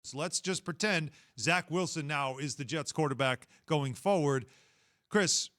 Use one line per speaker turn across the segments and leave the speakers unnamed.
So let's just pretend Zach Wilson now is the Jets quarterback going forward. Chris,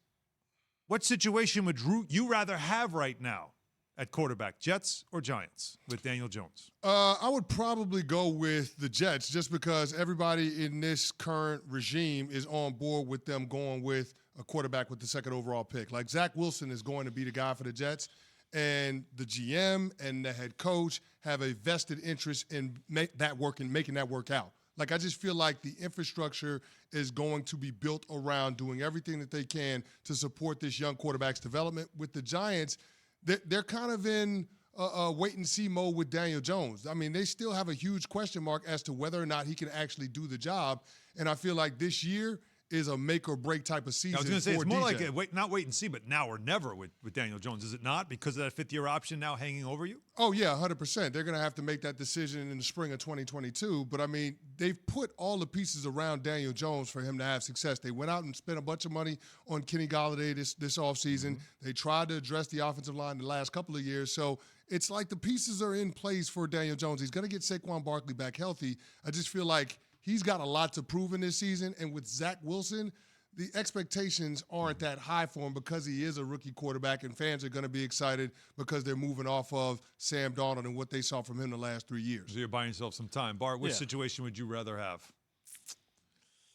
what situation would you rather have right now at quarterback, Jets or Giants, with Daniel Jones?
I would probably go with the Jets just because everybody in this current regime is on board with them going with a quarterback with the second overall pick. Like Zach Wilson is going to be the guy for the Jets, and the GM and the head coach have a vested interest in making that work out. Like, I just feel like the infrastructure is going to be built around doing everything that they can to support this young quarterback's development. With the Giants, they're kind of in a wait-and-see mode with Daniel Jones. I mean, they still have a huge question mark as to whether or not he can actually do the job. And I feel like this year is a make-or-break type of season.
I was going to say, it's more
DJ.
like not wait and see, but now or never with Daniel Jones, is it not? Because of that fifth-year option now hanging over you?
Oh, yeah, 100%. They're going to have to make that decision in the spring of 2022. But, I mean, they've put all the pieces around Daniel Jones for him to have success. They went out and spent a bunch of money on Kenny Golladay this offseason. Mm-hmm. They tried to address the offensive line the last couple of years. So it's like the pieces are in place for Daniel Jones. He's going to get Saquon Barkley back healthy. I just feel like he's got a lot to prove in this season. And with Zach Wilson, the expectations aren't that high for him because he is a rookie quarterback, and fans are going to be excited because they're moving off of Sam Darnold and what they saw from him the last 3 years.
So you're buying yourself some time. Bart, which situation would you rather have?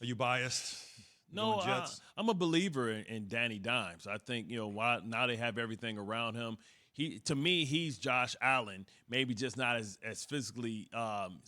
Are you biased?
No, I'm a believer in Danny Dimes. I think, now they have everything around him. To me, he's Josh Allen, maybe just not as physically,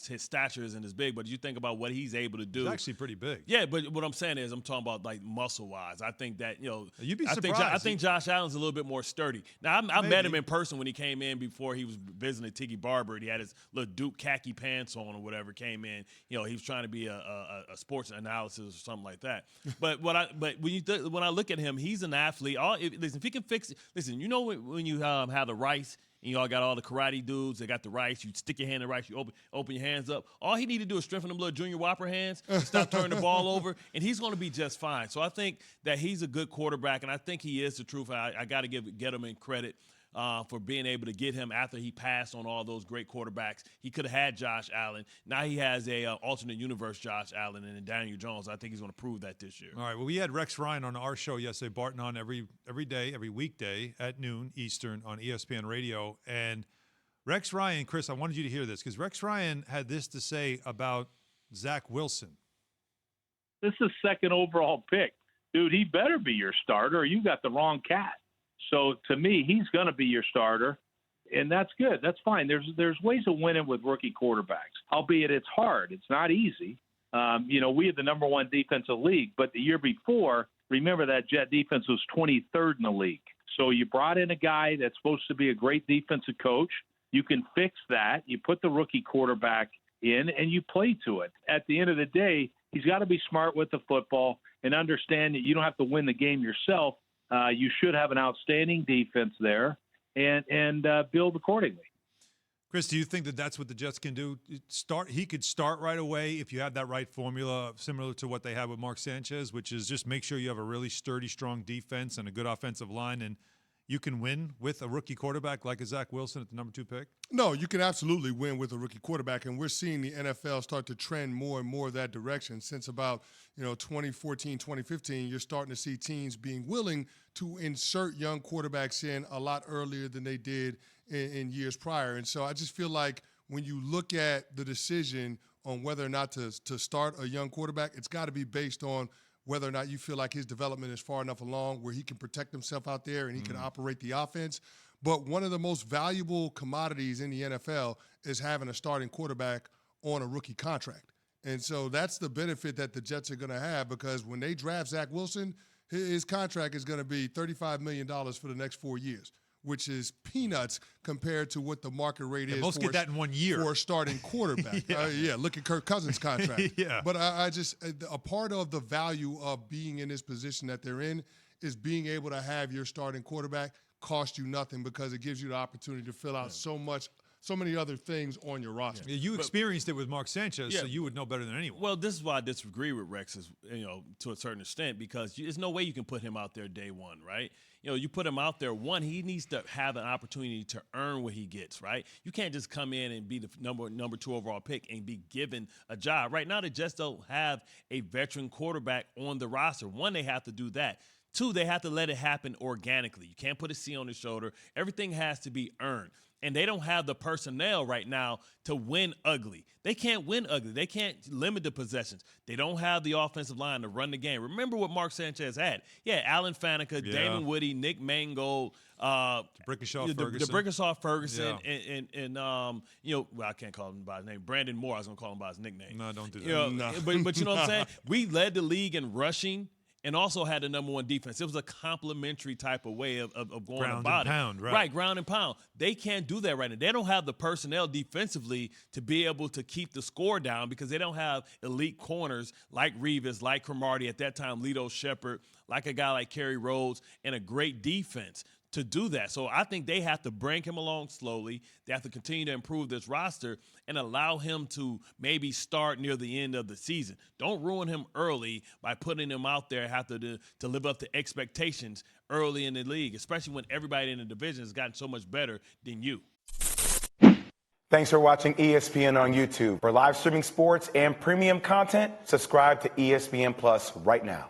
his stature isn't as big, but you think about what he's able to do.
He's actually pretty big.
Yeah, but what I'm saying is I'm talking about, like, muscle-wise. I think that,
You'd be surprised.
I think Josh Allen's a little bit more sturdy. Now, I met him in person when he came in before he was visiting Tiki Barber, and he had his little Duke khaki pants on or whatever, came in. He was trying to be a sports analysis or something like that. But when I look at him, he's an athlete. Listen, if he can fix it. Listen, when you have the rice, and y'all got all the karate dudes, they got the rice, you stick your hand in the rice, you open your hands up. All he need to do is strengthen them little Junior Whopper hands, stop turning the ball over, and he's going to be just fine. So I think that he's a good quarterback, and I think he is the truth. I got to get him in credit for being able to get him after he passed on all those great quarterbacks. He could have had Josh Allen. Now he has a alternate universe Josh Allen and Daniel Jones. I think he's going to prove that this year.
All right. Well, we had Rex Ryan on our show yesterday, Barton, on every day, every weekday at noon Eastern on ESPN Radio. And Rex Ryan, Chris, I wanted you to hear this because Rex Ryan had this to say about Zach Wilson.
This is second overall pick. Dude, he better be your starter or you got the wrong cat. So to me, he's going to be your starter, and that's good. That's fine. There's ways of winning with rookie quarterbacks, albeit it's hard. It's not easy. We had the number one defensive league, but the year before, remember that Jet defense was 23rd in the league. So you brought in a guy that's supposed to be a great defensive coach. You can fix that. You put the rookie quarterback in, and you play to it. At the end of the day, he's got to be smart with the football and understand that you don't have to win the game yourself. You should have an outstanding defense there and build accordingly.
Chris, do you think that that's what the Jets can do? He could start right away if you have that right formula, similar to what they have with Mark Sanchez, which is just make sure you have a really sturdy, strong defense and a good offensive line, and you can win with a rookie quarterback like a Zach Wilson at the number 2 pick?
No, you can absolutely win with a rookie quarterback, and we're seeing the NFL start to trend more and more that direction. Since about 2014, 2015, you're starting to see teams being willing to insert young quarterbacks in a lot earlier than they did in years prior. And so I just feel like when you look at the decision on whether or not to start a young quarterback, it's got to be based on whether or not you feel like his development is far enough along where he can protect himself out there and he can operate the offense. But one of the most valuable commodities in the NFL is having a starting quarterback on a rookie contract. And so that's the benefit that the Jets are going to have, because when they draft Zach Wilson, his contract is going to be $35 million for the next 4 years, which is peanuts compared to what the market rate is.
Most get that in 1 year.
For a starting quarterback. Look at Kirk Cousins' contract. But I just a part of the value of being in this position that they're in is being able to have your starting quarterback cost you nothing, because it gives you the opportunity to fill out so so many other things on your roster.
Yeah, you experienced it with Mark Sanchez, so you would know better than anyone.
Well, this is why I disagree with Rex, to a certain extent, because there's no way you can put him out there day one, right? You put him out there, one, he needs to have an opportunity to earn what he gets, right? You can't just come in and be the number 2 overall pick and be given a job. Right now, they just don't have a veteran quarterback on the roster. One, they have to do that. 2, they have to let it happen organically. You can't put a C on his shoulder. Everything has to be earned. And they don't have the personnel right now to win ugly. They can't win ugly. They can't limit the possessions. They don't have the offensive line to run the game. Remember what Mark Sanchez had. Yeah, Alan Faneca, Damon Woody, Nick Mangold,
Brickashaw
Ferguson, and well, I can't call him by his name. Brandon Moore, I was going to call him by his nickname.
No, don't do that.
No. But you know what I'm saying? We led the league in rushing and also had the number 1 defense. It was a complementary type of way of going
ground
about
and pound,
it.
right,
ground and pound. They can't do that right now. They don't have the personnel defensively to be able to keep the score down because they don't have elite corners like Revis, like Cromartie, at that time, Lito Shepherd, like a guy like Kerry Rhodes, and a great defense to do that. So I think they have to bring him along slowly. They have to continue to improve this roster and allow him to maybe start near the end of the season. Don't ruin him early by putting him out there to live up to expectations early in the league, especially when everybody in the division has gotten so much better than you.
Thanks for watching ESPN on YouTube. For live streaming sports and premium content, subscribe to ESPN Plus right now.